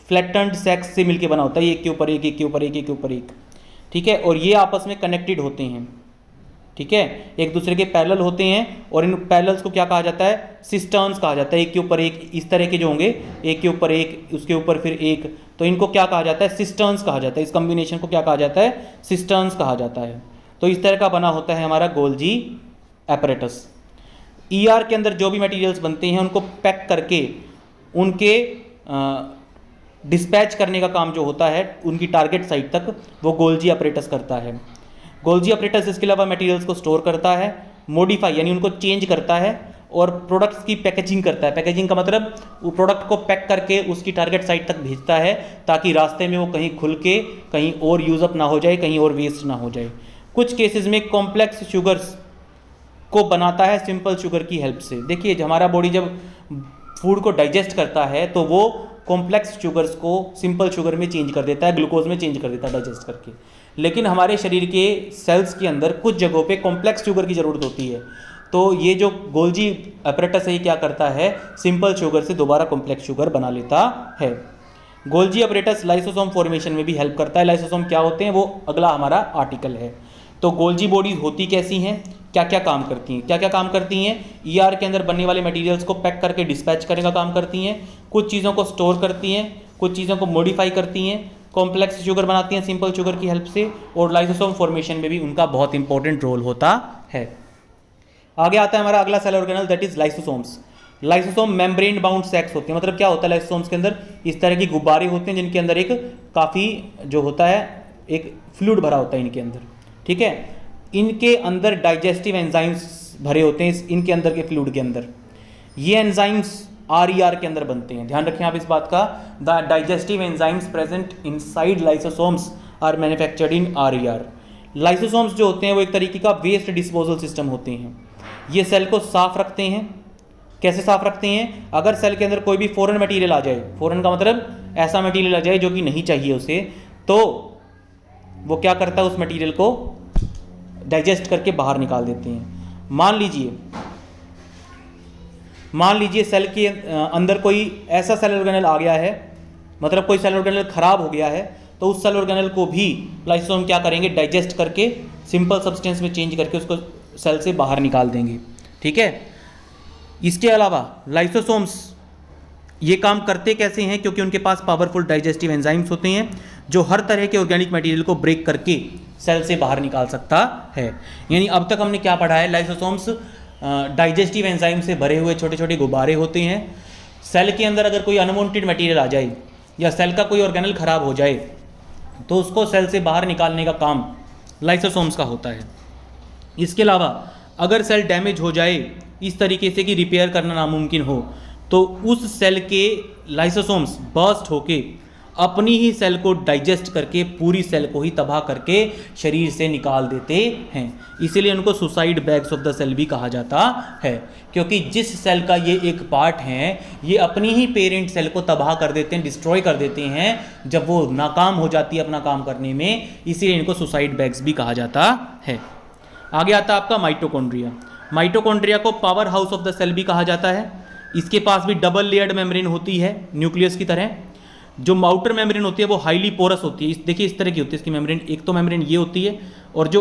फ्लैटेंड सेक्स से मिलके बना होता है, एक के ऊपर एक, एक के ऊपर एक, एक के ऊपर एक। ठीक है, और ये आपस में कनेक्टेड होते हैं। ठीक है, एक दूसरे के पैरेलल होते हैं और इन पैरेलल्स को क्या कहा जाता है, सिस्टर्न्स कहा जाता है। एक के ऊपर एक इस तरह के जो होंगे, एक के ऊपर एक, उसके ऊपर फिर एक, तो इनको क्या कहा जाता है, सिस्टर्न्स कहा जाता है। इस कॉम्बिनेशन को क्या कहा जाता है, सिस्टर्न्स कहा जाता है। तो इस तरह का बना होता है हमारा गोल्जी एपरेटस। ER के अंदर जो भी मटेरियल्स बनते हैं उनको पैक करके उनके डिस्पैच करने का काम जो होता है उनकी टारगेट साइट तक, वो गोल्जी अपरेटस करता है। गोल्जी अपरेटस इसके अलावा मटेरियल्स को स्टोर करता है, मॉडिफाई यानी उनको चेंज करता है, और प्रोडक्ट्स की पैकेजिंग करता है। पैकेजिंग का मतलब वो प्रोडक्ट को पैक करके उसकी टारगेट साइट तक भेजता है, ताकि रास्ते में वो कहीं खुल के कहीं और यूज़ अप ना हो जाए, कहीं और वेस्ट ना हो जाए। कुछ केसेस में कॉम्प्लेक्स शुगर्स को बनाता है सिंपल शुगर की हेल्प से। देखिए, हमारा बॉडी जब फूड को डाइजेस्ट करता है तो वो कॉम्प्लेक्स शुगर्स को सिंपल शुगर में चेंज कर देता है, ग्लूकोज में चेंज कर देता है डाइजेस्ट करके। लेकिन हमारे शरीर के सेल्स के अंदर कुछ जगहों पे कॉम्प्लेक्स शुगर की ज़रूरत होती है, तो ये जो गोल्जी अपरेटस है ये क्या करता है, सिंपल शुगर से दोबारा कॉम्प्लेक्स शुगर बना लेता है। गोल्जी अपरेटस लाइसोसोम फॉर्मेशन में भी हेल्प करता है। लाइसोसोम क्या होते हैं वो अगला हमारा आर्टिकल है। तो गोल्जी बॉडीज होती कैसी हैं, क्या क्या काम करती हैं, क्या क्या काम करती हैं, ER के अंदर बनने वाले मटेरियल्स को पैक करके डिस्पैच करने का काम करती हैं, कुछ चीज़ों को स्टोर करती हैं, कुछ चीज़ों को मॉडिफाई करती हैं, कॉम्प्लेक्स शुगर बनाती हैं सिंपल शुगर की हेल्प से, और लाइसोसोम फॉर्मेशन में भी उनका बहुत इंपॉर्टेंट रोल होता है। आगे आता है हमारा अगला cell organelle, that is lysosomes. Lysosome membrane bound sacs होते हैं। मतलब क्या होता है लाइसोसोम्स के अंदर, इस तरह की गुब्बारे होते हैं जिनके अंदर एक काफ़ी जो होता है एक फ्लूइड भरा होता है इनके अंदर। ठीक है, इनके अंदर डाइजेस्टिव एंजाइम्स भरे होते हैं इनके अंदर के फ्लूइड के अंदर। ये एंजाइम्स RER के अंदर बनते हैं। ध्यान रखें आप इस बात का, the digestive enzymes present inside lysosomes are manufactured in RER। Lysosomes जो होते हैं वो एक तरीके का वेस्ट डिस्पोजल सिस्टम होते हैं। ये सेल को साफ रखते हैं। कैसे साफ रखते हैं, अगर सेल के अंदर कोई भी फॉरेन मटेरियल आ जाए, फॉरेन का मतलब ऐसा मटेरियल आ जाए जो कि नहीं चाहिए उसे, तो वो क्या करता है, उस मटेरियल को डाइजेस्ट करके बाहर निकाल देते हैं। मान लीजिए सेल के अंदर कोई ऐसा सेल ऑर्गेनल आ गया है, मतलब कोई सेल ऑर्गेनल खराब हो गया है, तो उस सेल ऑर्गेनल को भी लाइसोसोम क्या करेंगे, डाइजेस्ट करके सिंपल सब्सटेंस में चेंज करके उसको सेल से बाहर निकाल देंगे। ठीक है, इसके अलावा लाइसोसोम्स ये काम करते कैसे हैं, क्योंकि उनके पास पावरफुल डाइजेस्टिव एंजाइम्स होते हैं जो हर तरह के ऑर्गेनिक मटेरियल को ब्रेक करके सेल से बाहर निकाल सकता है। यानी अब तक हमने क्या पढ़ा है, लाइसोसोम्स डाइजेस्टिव एंजाइम से भरे हुए छोटे छोटे गुब्बारे होते हैं। सेल के अंदर अगर कोई अनवांटेड मटेरियल आ जाए या सेल का कोई ऑर्गेनल खराब हो जाए तो उसको सेल से बाहर निकालने का काम लाइसोसोम्स का होता है। इसके अलावा अगर सेल डैमेज हो जाए इस तरीके से कि रिपेयर करना नामुमकिन हो, तो उस सेल के लाइसोसोम्स बर्स्ट होके अपनी ही सेल को डाइजेस्ट करके पूरी सेल को ही तबाह करके शरीर से निकाल देते हैं। इसीलिए उनको suicide bags of the cell भी कहा जाता है, क्योंकि जिस सेल का ये एक पार्ट है ये अपनी ही पेरेंट सेल को तबाह कर देते हैं, डिस्ट्रॉय कर देते हैं जब वो नाकाम हो जाती है अपना काम करने में। इसीलिए इनको सुसाइड बैग्स भी कहा जाता है। आगे आता है आपका माइटोकॉन्ड्रिया। माइटोकॉन्ड्रिया को power house of the cell भी कहा जाता है। इसके पास भी डबल लेयर्ड मेम्ब्रेन होती है न्यूक्लियस की तरह। जो आउटर मेम्ब्रेन होती है वो हाईली पोरस होती है। देखिए इस तरह की होती है इसकी मेम्ब्रेन। एक तो मेम्ब्रेन ये होती है और जो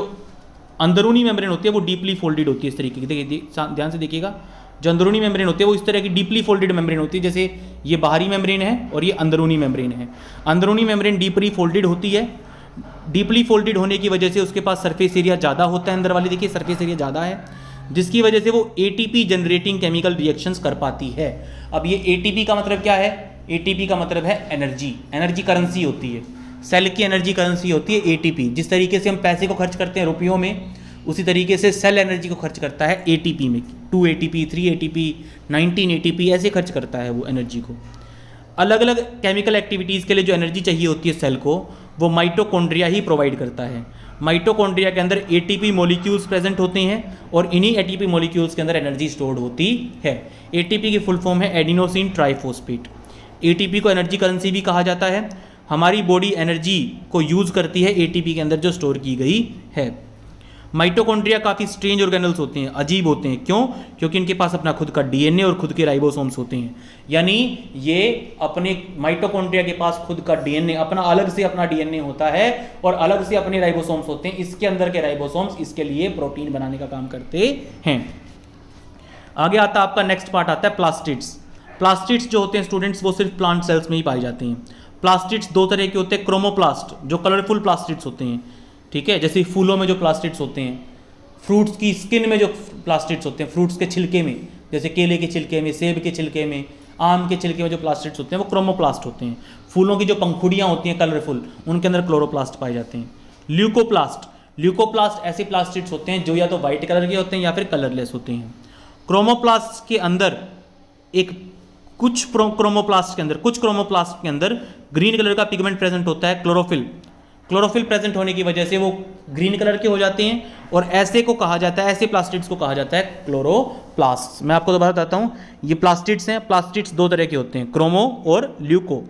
अंदरूनी मेम्ब्रेन होती है वो डीपली फोल्डेड होती है इस तरीके की। देखिए ध्यान से देखिएगा, जो अंदरूनी मेम्ब्रेन होती है वो इस तरह की डीपली फोल्डेड मेम्ब्रेन होती है। जैसे ये बाहरी मेम्ब्रेन है और ये अंदरूनी मेम्ब्रेन है। अंदरूनी मेम्ब्रेन डीपली फोल्डेड होती है। डीपली फोल्डेड होने की वजह से उसके पास सरफेस एरिया ज़्यादा होता है। अंदर वाली देखिए सरफेस एरिया ज़्यादा है, जिसकी वजह से वो एटीपी जनरेटिंग केमिकल रिएक्शंस कर पाती है। अब ये एटीपी का मतलब क्या है? एटीपी का मतलब है एनर्जी। एनर्जी करेंसी होती है, सेल की एनर्जी करेंसी होती है एटीपी। जिस तरीके से हम पैसे को खर्च करते हैं रुपयों में, उसी तरीके से सेल एनर्जी को खर्च करता है एटीपी में। 2 ATP, 3 ATP, 19 ATP ऐसे खर्च करता है वो एनर्जी को। अलग अलग केमिकल एक्टिविटीज़ के लिए जो एनर्जी चाहिए होती है सेल को, वो माइटोकॉन्ड्रिया ही प्रोवाइड करता है। माइटोकॉन्ड्रिया के अंदर एटीपी मॉलिक्यूल्स प्रेजेंट होते हैं और इन्हीं एटीपी मॉलिक्यूल्स के अंदर एनर्जी स्टोर्ड होती है। एटीपी की फुल फॉर्म है एडिनोसिन ट्राइफॉस्फेट। एटीपी को एनर्जी करेंसी भी कहा जाता है। हमारी बॉडी एनर्जी को यूज़ करती है एटीपी के अंदर जो स्टोर की गई है। माइटोकॉन्ड्रिया काफ़ी स्ट्रेंज ऑर्गेनल्स होते हैं, अजीब होते हैं। क्यों? क्योंकि इनके पास अपना खुद का डीएनए और खुद के राइबोसोम्स होते हैं। यानी ये अपने माइटोकॉन्ड्रिया के पास खुद का डीएनए, अपना अलग से अपना डीएनए होता है और अलग से अपने राइबोसोम्स होते हैं। इसके अंदर के राइबोसोम्स इसके लिए प्रोटीन बनाने का काम करते हैं। आगे आता है आपका नेक्स्ट पार्ट आता है प्लास्टिड्स। प्लास्टिड्स जो होते हैं स्टूडेंट्स वो सिर्फ प्लांट सेल्स में ही पाए जाते हैं। प्लास्टिड्स दो तरह के होते हैं। क्रोमोप्लास्ट जो कलरफुल प्लास्टिड्स होते हैं, ठीक है, जैसे फूलों में जो प्लास्टिड्स होते हैं, फ्रूट्स की स्किन में जो प्लास्टिड्स होते हैं, फ्रूट्स के छिलके में, जैसे केले के छिलके में, सेब के छिलके में, आम के छिलके में जो प्लास्टिड्स होते हैं वो क्रोमोप्लास्ट होते हैं। फूलों की जो पंखुड़ियाँ होती हैं कलरफुल, उनके अंदर क्लोरोप्लास्ट पाए जाते हैं। ल्यूकोप्लास्ट ऐसे प्लास्टिड्स होते हैं जो या तो वाइट कलर के होते हैं या फिर कलरलेस होते हैं। क्रोमोप्लास्ट के अंदर कुछ क्रोमोप्लास्ट के अंदर ग्रीन कलर का पिगमेंट प्रेजेंट होता है, क्लोरोफिल। क्लोरोफिल प्रेजेंट होने की वजह से वो ग्रीन कलर के हो जाते हैं और ऐसे को कहा जाता है, ऐसे प्लास्टिड्स को कहा जाता है क्लोरोप्लास्ट। मैं आपको दोबारा बताता हूँ, ये प्लास्टिड्स हैं। प्लास्टिड्स दो तरह के होते हैं, क्रोमो और ल्यूको।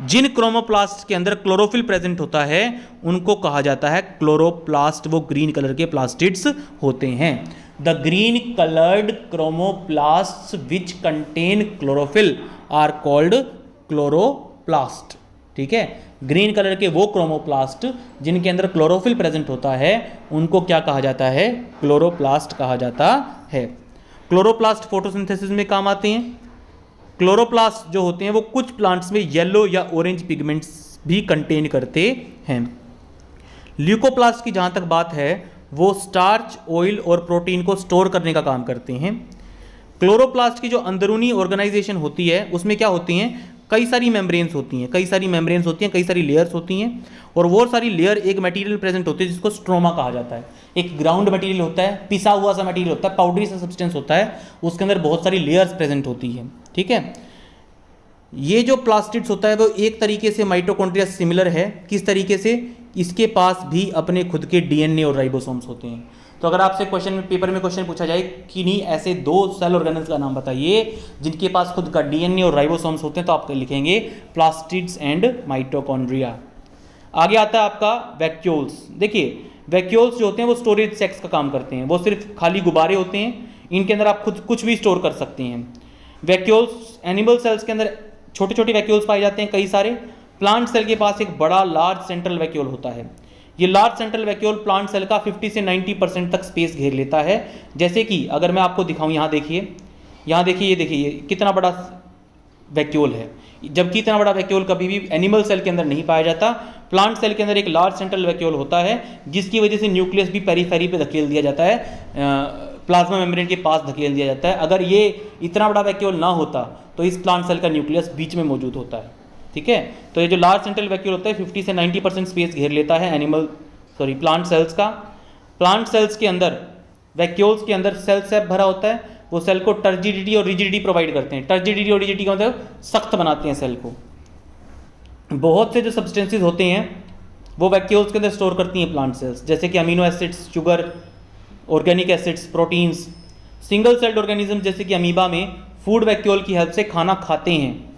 जिन क्रोमोप्लास्ट के अंदर क्लोरोफिल प्रेजेंट होता है उनको कहा जाता है क्लोरोप्लास्ट। वो ग्रीन कलर के प्लास्टिड्स होते हैं। The green coloured chromoplasts which contain chlorophyll are called chloroplast. ठीक है, ग्रीन कलर के वो क्रोमोप्लास्ट जिनके अंदर क्लोरोफिल प्रेजेंट होता है उनको क्या कहा जाता है? क्लोरोप्लास्ट कहा जाता है। क्लोरोप्लास्ट फोटोसिंथेसिस में काम आते हैं। क्लोरोप्लास्ट जो होते हैं वो कुछ प्लांट्स में येलो या ऑरेंज पिगमेंट्स भी कंटेन करते हैं। ल्यूकोप्लास्ट की जहाँ तक बात है वो स्टार्च, ऑयल और प्रोटीन को स्टोर करने का काम करते हैं। क्लोरोप्लास्ट की जो अंदरूनी ऑर्गेनाइजेशन होती है उसमें क्या होती हैं? कई सारी मेम्ब्रेन्स होती हैं, कई सारी लेयर्स होती हैं और वो सारी लेयर एक मटेरियल प्रेजेंट होती है जिसको स्ट्रोमा कहा जाता है। एक ग्राउंड मटेरियल होता है, पिसा हुआ सा मटेरियल होता है, पाउडरी सा सब्सटेंस होता है, उसके अंदर बहुत सारी लेयर्स प्रेजेंट होती हैं। ठीक है, ये जो प्लास्टिड्स होता है वो एक तरीके से माइटोकॉन्ड्रिया सिमिलर है। किस तरीके से? इसके पास भी अपने खुद के डीएनए और राइबोसोम्स होते हैं। तो अगर आपसे पेपर में क्वेश्चन पूछा जाए कि नहीं ऐसे दो सेल ऑर्गेनल्स का नाम बताइए जिनके पास खुद का डीएनए और राइबोसोम्स होते हैं, तो आप लिखेंगे प्लास्टिड्स एंड माइटोकॉन्ड्रिया। आगे आता है आपका वैक्यूल्स। देखिए वैक्यूल्स जो होते हैं वो स्टोरेज सेक्स का काम करते हैं। वो सिर्फ खाली गुब्बारे होते हैं, इनके अंदर आप खुद कुछ भी स्टोर कर सकते हैं। वैक्यूल्स एनिमल सेल्स के अंदर छोटे छोटे वैक्यूल्स पाए जाते हैं कई सारे। प्लांट सेल के पास एक बड़ा लार्ज सेंट्रल वैक्यूल होता है। ये large central vacuole plant cell का 50 से 90% तक स्पेस घेर लेता है। जैसे कि अगर मैं आपको दिखाऊं, यहाँ देखिए, ये देखिए कितना बड़ा वैक्यूल है। जबकि इतना बड़ा वैक्यूल कभी भी एनिमल सेल के अंदर नहीं पाया जाता। प्लांट सेल के अंदर एक लार्ज सेंट्रल वैक्यूल होता है जिसकी वजह से न्यूक्लियस भी पेरीफेरी पे धकेल दिया जाता है, प्लाज्मा मेम्ब्रेन के पास धकेल दिया जाता है। अगर ये इतना बड़ा वैक्यूल ना होता तो इस प्लांट सेल का न्यूक्लियस बीच में मौजूद होता है। ठीक है, तो ये जो लार्ज सेंट्रल वैक्यूल होता है 50 से 90% स्पेस घेर लेता है प्लांट सेल्स का। प्लांट सेल्स के अंदर वैक्यूल्स के अंदर सेल सेप भरा होता है। वो सेल को टर्जिडिटी और रिजिडिटी प्रोवाइड करते हैं। टर्जिडिटी और रिजिडिटी का मतलब सख्त बनाते हैं सेल को। बहुत से जो सब्सटेंसेस होते हैं वो वैक्यूल्स के अंदर स्टोर करती हैं प्लांट सेल्स, जैसे कि amino acids, sugar, organic acids, proteins. Single celled organism जैसे कि अमीबा में फूड वैक्यूल की हेल्प से खाना खाते हैं।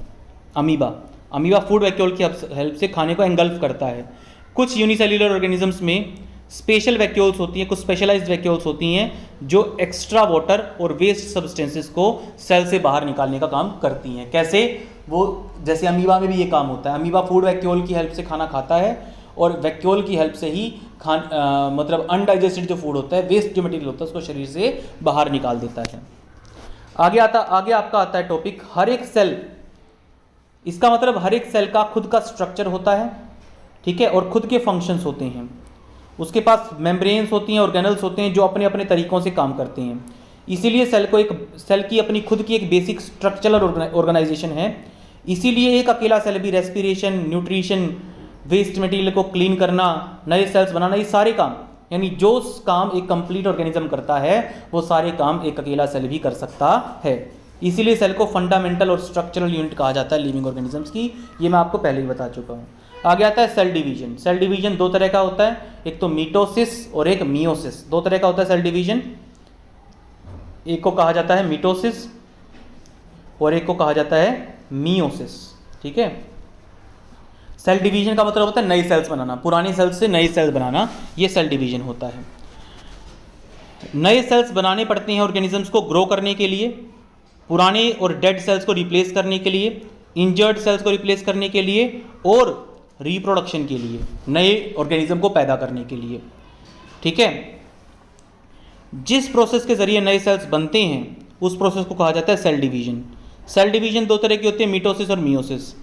अमीबा फूड वैक्यूल की हेल्प से खाने को एंगल्फ करता है। कुछ यूनिसेल्युलर ऑर्गेनिजम्स में स्पेशल वैक्यूल्स होती हैं, कुछ स्पेशलाइज्ड वैक्यूल्स होती हैं जो एक्स्ट्रा वाटर और वेस्ट सब्सटेंसेस को सेल से बाहर निकालने का काम करती हैं। कैसे? वो जैसे अमीबा में भी ये काम होता है। अमीबा फूड वैक्यूल की हेल्प से खाना खाता है और वैक्यूल की हेल्प से ही मतलब अनडाइजेस्टेड जो फूड होता है, वेस्ट जो मटेरियल होता है, उसको शरीर से बाहर निकाल देता है। आगे आपका आता है टॉपिक हर एक सेल। इसका मतलब हर एक सेल का खुद का स्ट्रक्चर होता है, ठीक है, और खुद के फंक्शंस होते हैं। उसके पास मेम्ब्रेन्स होती हैं, ऑर्गेनल्स होते हैं जो अपने अपने तरीक़ों से काम करते हैं। इसीलिए सेल की अपनी खुद की एक बेसिक स्ट्रक्चरल ऑर्गेनाइजेशन है। इसीलिए एक अकेला सेल भी रेस्पिरेशन, न्यूट्रिशन, वेस्ट मटेरियल को क्लीन करना, नए सेल्स बनाना, ये सारे काम, यानी जो काम एक कंप्लीट ऑर्गेनिज्म करता है वो सारे काम एक अकेला सेल भी कर सकता है। इसीलिए सेल को फंडामेंटल और स्ट्रक्चरल यूनिट कहा जाता है लिविंग ऑर्गेनिजम्स की। ये मैं आपको पहले ही बता चुका हूँ। आगे आता है सेल डिवीजन। सेल डिवीजन दो तरह का होता है, एक तो मीटोसिस और एक मियोसिस। दो तरह का होता है सेल डिवीजन। एक को कहा जाता है मीटोसिस और एक को कहा जाता है मियोसिस, ठीक है। सेल डिवीजन का मतलब होता है नई सेल्स बनाना, पुराने सेल्स से नए सेल्स बनाना, ये सेल डिवीजन होता है। नए सेल्स बनाने पड़ते हैं ऑर्गेनिजम्स को ग्रो करने के लिए, पुराने और डेड सेल्स को रिप्लेस करने के लिए, इंजर्ड सेल्स को रिप्लेस करने के लिए और रिप्रोडक्शन के लिए, नए ऑर्गेनिज्म को पैदा करने के लिए, ठीक है। जिस प्रोसेस के जरिए नए सेल्स बनते हैं उस प्रोसेस को कहा जाता है सेल डिवीजन। सेल डिवीजन दो तरह की होती है, मीटोसिस और मियोसिस।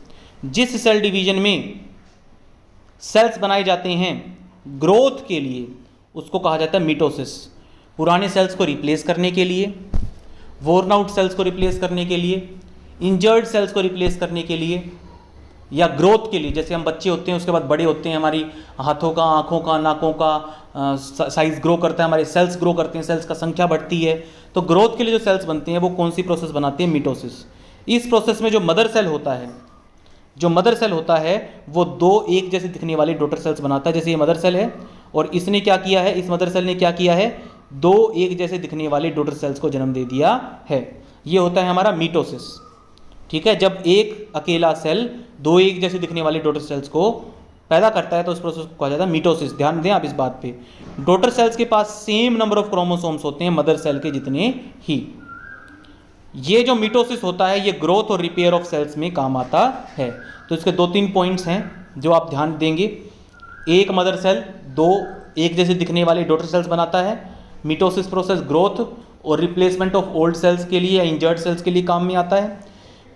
जिस सेल डिवीजन में सेल्स बनाए जाते हैं ग्रोथ के लिए उसको कहा जाता है मीटोसिस। पुराने सेल्स को रिप्लेस करने के लिए, वोर्न आउट सेल्स को रिप्लेस करने के लिए, इंजर्ड सेल्स को रिप्लेस करने के लिए, या ग्रोथ के लिए, जैसे हम बच्चे होते हैं उसके बाद बड़े होते हैं, हमारी हाथों का, आँखों का, नाकों का साइज ग्रो करता है, हमारे सेल्स ग्रो करते हैं, सेल्स का संख्या बढ़ती है। तो ग्रोथ के लिए जो सेल्स बनते हैं वो कौन सी प्रोसेस बनाते हैं? मीटोसिस। इस प्रोसेस में जो मदर सेल होता है वो दो एक जैसे दिखने वाले डॉटर सेल्स बनाता है। जैसे ये मदर सेल है और इसने क्या किया है, इस मदर सेल ने क्या किया है, दो एक जैसे दिखने वाले डॉटर सेल्स को जन्म दे दिया है। ये होता है हमारा मीटोसिस, ठीक है। जब एक अकेला सेल दो एक जैसे दिखने वाले डॉटर सेल्स को पैदा करता है तो उस प्रोसेस को कहा जाता है मीटोसिस। ध्यान दें आप इस बात पे। डॉटर सेल्स के पास सेम नंबर ऑफ क्रोमोसोम्स होते हैं मदर सेल के जितने ही। ये जो मीटोसिस होता है ये ग्रोथ और रिपेयर ऑफ सेल्स में काम आता है। तो इसके दो तीन पॉइंट्स हैं जो आप ध्यान देंगे। एक मदर सेल दो एक जैसे दिखने वाले डॉटर सेल्स बनाता है। मीटोसिस प्रोसेस ग्रोथ और रिप्लेसमेंट ऑफ ओल्ड सेल्स के लिए या इंजर्ड सेल्स के लिए काम में आता है।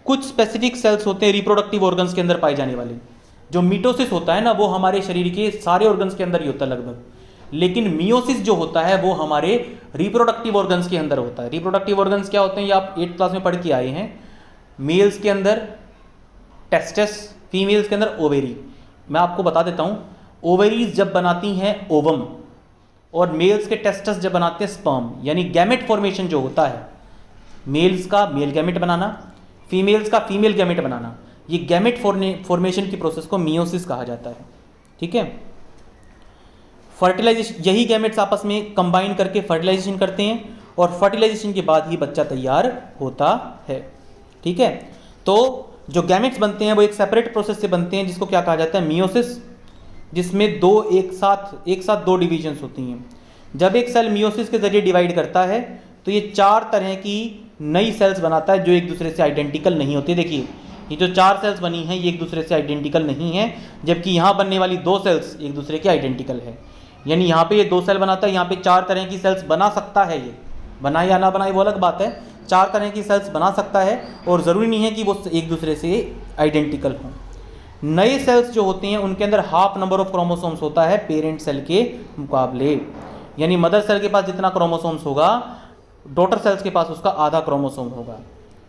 कुछ स्पेसिफिक सेल्स होते हैं रिप्रोडक्टिव ऑर्गन्स के अंदर पाए जाने वाले। जो मीटोसिस होता है ना वो हमारे शरीर के सारे ऑर्गन्स के अंदर ही होता है लगभग, लेकिन मियोसिस जो होता है वो हमारे रिप्रोडक्टिव ऑर्गन्स के अंदर होता है। रिप्रोडक्टिव ऑर्गन्स क्या होते हैं ये आप 8th क्लास में पढ़ के आए हैं। मेल्स के अंदर टेस्टस, फीमेल्स के अंदर ओवेरी। मैं आपको बता देता हूँ, ओवेरीज जब बनाती हैं ओवम और मेल्स के टेस्टस जब बनाते हैं स्पर्म, यानी गैमेट फॉर्मेशन जो होता है, मेल्स का मेल गैमेट बनाना, फीमेल्स का फीमेल गैमेट बनाना, ये गैमेट फॉर्मेशन की प्रोसेस को मियोसिस कहा जाता है, ठीक है। फर्टिलाइजेशन, यही गैमेट्स आपस में कंबाइन करके फर्टिलाइजेशन करते हैं और फर्टिलाइजेशन के बाद ही बच्चा तैयार होता है, ठीक है। तो जो गैमेट्स बनते हैं वो एक सेपरेट प्रोसेस से बनते हैं जिसको क्या कहा जाता है? मियोसिस, जिसमें एक साथ दो डिविजन्स होती हैं। जब एक सेल मियोसिस के जरिए डिवाइड करता है तो ये 4 तरह की नई सेल्स बनाता है जो एक दूसरे से आइडेंटिकल नहीं होती। देखिए ये जो 4 सेल्स बनी हैं ये एक दूसरे से आइडेंटिकल नहीं है, जबकि यहाँ बनने वाली 2 सेल्स एक दूसरे के आइडेंटिकल है। यानी यहाँ पे ये 2 सेल बनाता है, यहाँ पे 4 तरह की सेल्स बना सकता है। ये बनाए या ना बनाए वो अलग बात है, 4 तरह की सेल्स बना सकता है और ज़रूरी नहीं है कि वो एक दूसरे से आइडेंटिकल हों। नए सेल्स जो होते हैं उनके अंदर हाफ नंबर ऑफ क्रोमोसोम्स होता है पेरेंट सेल के मुकाबले। यानी मदर सेल के पास जितना क्रोमोसोम्स होगा डॉटर सेल्स के पास उसका आधा क्रोमोसोम होगा,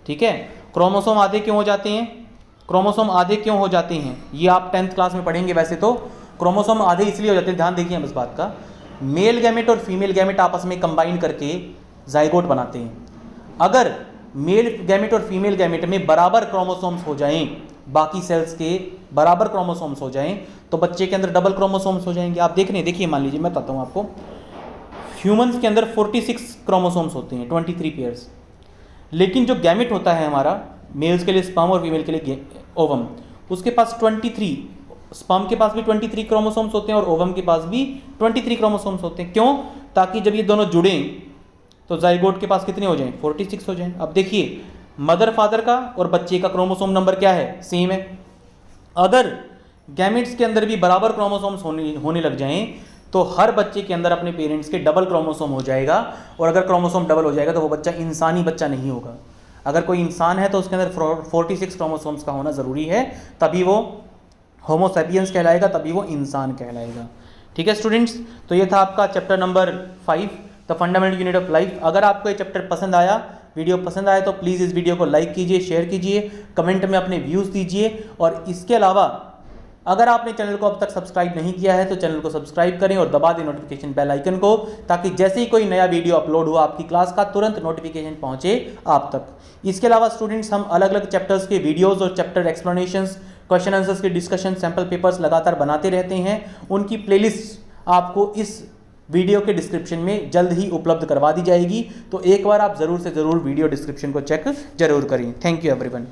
ठीक है। क्रोमोसोम आधे क्यों हो जाते हैं? क्रोमोसोम आधे क्यों हो जाते हैं ये आप 10th क्लास में पढ़ेंगे। वैसे तो क्रोमोसोम आधे इसलिए हो जाते हैं, ध्यान देखिए हम इस बात का, मेल गैमेट और फीमेल गैमेट आपस में कंबाइन करके जाइगोट बनाते हैं। अगर मेल गैमेट और फीमेल गैमेट में बराबर क्रोमोसोम्स हो जाएं बाकी सेल्स के बराबर क्रोमोसोम्स हो जाएं तो बच्चे के अंदर डबल क्रोमोसोम्स हो जाएंगे। आप देख रहे हैं, देखिए मान लीजिए मैं बताता हूँ आपको, ह्यूमंस के अंदर 46 क्रोमोसोम्स होते हैं, 23 पेयर्स, लेकिन जो गैमेट होता है हमारा, मेल्स के लिए स्पर्म और फीमेल के लिए ओवम, उसके पास 23, स्पर्म के पास भी 23 क्रोमोसोम्स होते हैं और ओवम के पास भी 23 क्रोमोसोम्स होते हैं। क्यों? ताकि जब ये दोनों जुड़ें तो जाइगोट के पास कितने हो जाएं? 46 हो जाएं। अब देखिए, मदर फादर का और बच्चे का क्रोमोसोम नंबर क्या है? सेम है। अगर गैमेट्स के अंदर भी बराबर क्रोमोसोम्स होने लग जाएं तो हर बच्चे के अंदर अपने पेरेंट्स के डबल क्रोमोसोम हो जाएगा, और अगर क्रोमोसोम डबल हो जाएगा तो वो बच्चा इंसानी बच्चा नहीं होगा। अगर कोई इंसान है तो उसके अंदर 46 क्रोमोसोम्स का होना ज़रूरी है, तभी वो होमो सैपियंस कहलाएगा, तभी वो इंसान कहलाएगा। ठीक है स्टूडेंट्स, तो ये था आपका chapter number 5, the fundamental unit of life. अगर आपको ये चैप्टर पसंद आया, वीडियो पसंद आया, तो प्लीज़ इस वीडियो को लाइक कीजिए, शेयर कीजिए, कमेंट में अपने व्यूज़ दीजिए, और इसके अलावा अगर आपने चैनल को अब तक सब्सक्राइब नहीं किया है तो चैनल को सब्सक्राइब करें और दबा दें नोटिफिकेशन बेल आइकन को, ताकि जैसे ही कोई नया वीडियो अपलोड हो आपकी क्लास का तुरंत नोटिफिकेशन पहुंचे आप तक। इसके अलावा स्टूडेंट्स, हम अलग अलग चैप्टर्स के वीडियोस और चैप्टर एक्सप्लेनेशंस, क्वेश्चन आंसर्स के डिस्कशन, सैम्पल पेपर्स लगातार बनाते रहते हैं। उनकी प्लेलिस्ट आपको इस वीडियो के डिस्क्रिप्शन में जल्द ही उपलब्ध करवा दी जाएगी, तो एक बार आप ज़रूर से ज़रूर वीडियो डिस्क्रिप्शन को चेक जरूर करें। Thank you everyone.